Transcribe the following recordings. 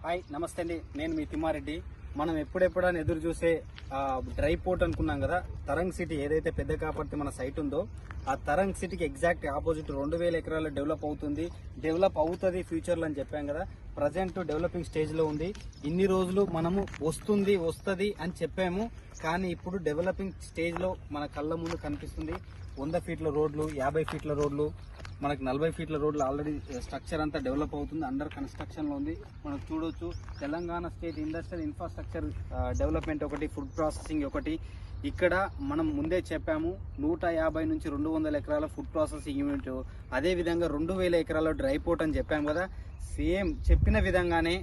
Hi నమస్తే అండి, నేను మీ తిమ్మారెడ్డి. మనం ఎప్పుడెప్పుడని ఎదురు చూసే డ్రై పోర్ట్ అనుకున్నాం కదా. తరంగ్ సిటీ ఏదైతే పెద్ద కాపర్తి మన సైట్ ఉందో ఆ తరంగ్ సిటీకి ఎగ్జాక్ట్ ఆపోజిట్ 2000 ఎకరాలు డెవలప్ అవుతుంది ఫ్యూచర్లో అని చెప్పాం కదా. ప్రజెంట్ డెవలపింగ్ స్టేజ్లో ఉంది. ఇన్ని రోజులు మనము వస్తుంది అని చెప్పాము, కానీ ఇప్పుడు డెవలపింగ్ స్టేజ్లో మన కళ్ళ ముందు కనిపిస్తుంది. 100 ఫీట్ల రోడ్లు, 50 ఫీట్ల రోడ్లు, మనకు 40 ఫీట్ల రోడ్లు ఆల్రెడీ స్ట్రక్చర్ అంతా డెవలప్ అవుతుంది, అండర్ కన్స్ట్రక్షన్లో ఉంది. మనం చూడొచ్చు Telangana state industrial infrastructure development ఒకటి, ఫుడ్ ప్రాసెసింగ్ ఒకటి. ఇక్కడ మనం ముందే చెప్పాము 150 నుంచి 200 ఎకరాల ఫుడ్ ప్రాసెసింగ్ యూనిట్, అదేవిధంగా 2000 ఎకరాల డ్రై పోర్ట్ అని చెప్పాము కదా. సేమ్ చెప్పిన విధంగానే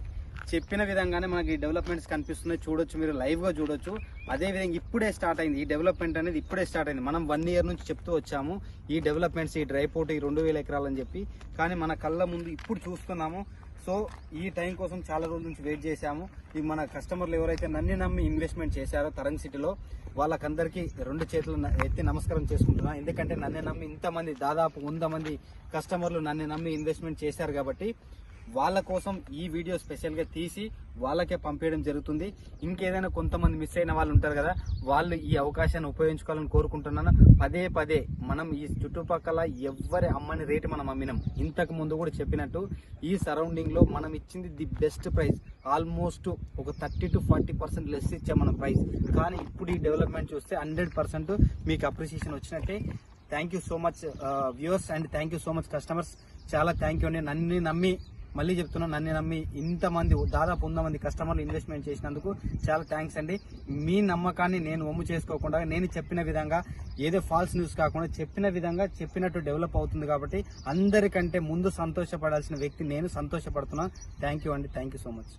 మనకి ఈ డెవలప్మెంట్స్ కనిపిస్తున్నాయి. చూడొచ్చు, మీరు లైవ్గా చూడొచ్చు. అదేవిధంగా ఇప్పుడే స్టార్ట్ అయింది ఈ డెవలప్మెంట్ అనేది, ఇప్పుడే స్టార్ట్ అయింది. మనం 1 ఇయర్ నుంచి చెప్తూ వచ్చాము ఈ డెవలప్మెంట్స్, ఈ డ్రై పోర్ట్, ఈ 2000 ఎకరాలు అని చెప్పి, కానీ మన కళ్ళ ముందు ఇప్పుడు చూస్తున్నాము. సో ఈ టైం కోసం చాలా రోజుల నుంచి వెయిట్ చేశాము. ఈ మన కస్టమర్లు ఎవరైతే నన్ను నమ్మి ఇన్వెస్ట్మెంట్ చేశారో తరంగ్ సిటీలో, వాళ్ళకందరికీ 2 చేతులు ఎత్తి నమస్కారం చేసుకుంటున్నా. ఎందుకంటే నన్ను నమ్మి ఇంతమంది, దాదాపు 100 మంది కస్టమర్లు నన్ను నమ్మి ఇన్వెస్ట్మెంట్ చేశారు కాబట్టి వాళ్ళ కోసం ఈ వీడియో స్పెషల్గా తీసి వాళ్ళకే పంపించడం జరుగుతుంది. ఇంకేదైనా కొంతమంది మిస్ అయిన వాళ్ళు ఉంటారు కదా, వాళ్ళు ఈ అవకాశాన్ని ఉపయోగించుకోవాలని కోరుకుంటున్నాను. పదే మనం ఈ చుట్టుపక్కల ఎవ్వరి అమ్మని రేటు మనం అమ్మినాం. ఇంతకు ముందు కూడా చెప్పినట్టు ఈ సరౌండింగ్లో మనం ఇచ్చింది ది బెస్ట్ ప్రైస్. ఆల్మోస్ట్ ఒక 30 to 40% లెస్ ఇచ్చాం మనం ప్రైస్. కానీ ఇప్పుడు ఈ డెవలప్మెంట్ చూస్తే 100% మీకు అప్రిసియేషన్ వచ్చినట్టే. Thank you so much viewers, and thank you so much customers. చాలా థ్యాంక్ యూ అండి. నన్ను నమ్మి, మళ్ళీ చెప్తున్నా, నన్ను నమ్మి ఇంతమంది, దాదాపు 100 మంది కస్టమర్లు ఇన్వెస్ట్మెంట్ చేసినందుకు చాలా థ్యాంక్స్ అండి. మీ నమ్మకాన్ని నేను వమ్ము చేసుకోకుండా, నేను చెప్పిన విధంగా, ఏదో ఫాల్స్ న్యూస్ కాకుండా చెప్పిన విధంగా చెప్పినట్టు డెవలప్ అవుతుంది కాబట్టి అందరికంటే ముందు సంతోషపడాల్సిన వ్యక్తి నేను. సంతోషపడుతున్నాను. థ్యాంక్ యూ అండి. Thank you so much.